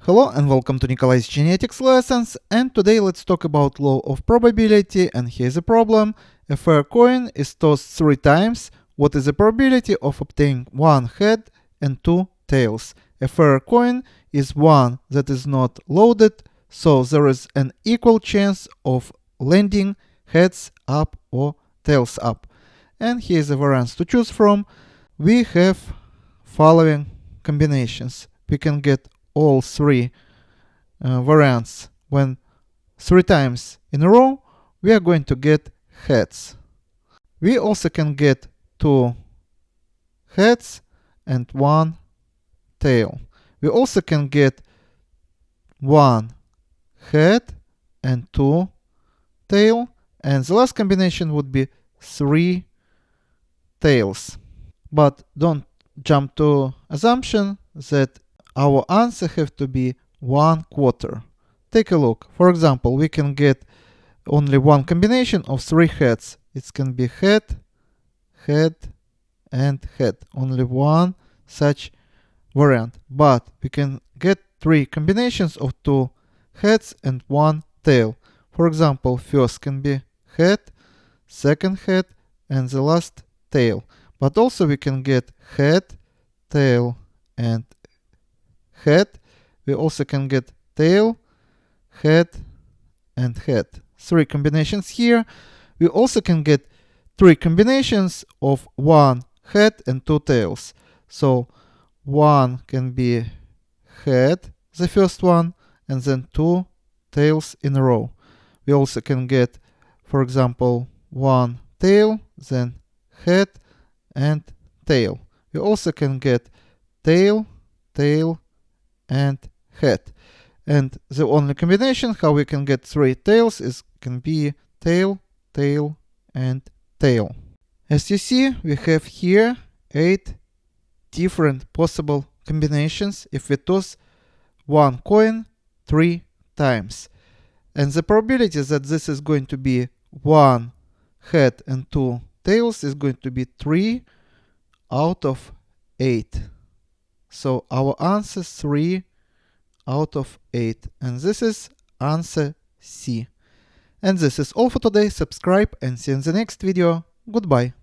Hello and welcome to Nikolay's genetics lessons, and today let's talk about law of probability. And here's a problem. A fair coin is tossed 3 times. What is the probability of obtaining 1 head and 2 tails? A fair coin is one that is not loaded, so there is an equal chance of landing heads up or tails up. And here's a variance to choose from. We have following combinations. We can get all 3 variants when 3 times in a row we are going to get heads. We also can get 2 heads and 1 tail. We also can get 1 head and 2 tail, and the last combination would be 3 tails. But don't jump to assumption that our answer have to be 1/4. Take a look. For example, we can get only one combination of 3 heads. It can be head, head, and head. Only one such variant. But we can get 3 combinations of 2 heads and 1 tail. For example, first can be head, second head, and the last tail. But also we can get head, tail, and head. We also can get tail, head, and head. 3 combinations here. We also can get 3 combinations of 1 head and 2 tails. So 1 can be head, the first one, and then 2 tails in a row. We also can get, for example, 1 tail, then head and tail. We also can get tail, tail, and head. And the only combination how we can get 3 tails is can be tail, tail, and tail. As you see, we have here 8 different possible combinations if we toss one coin 3 times. And the probability that this is going to be 1 head and 2 tails is going to be 3 out of 8. So our answer is 3 out of 8. And this is answer C. And this is all for today. Subscribe and see you in the next video. Goodbye.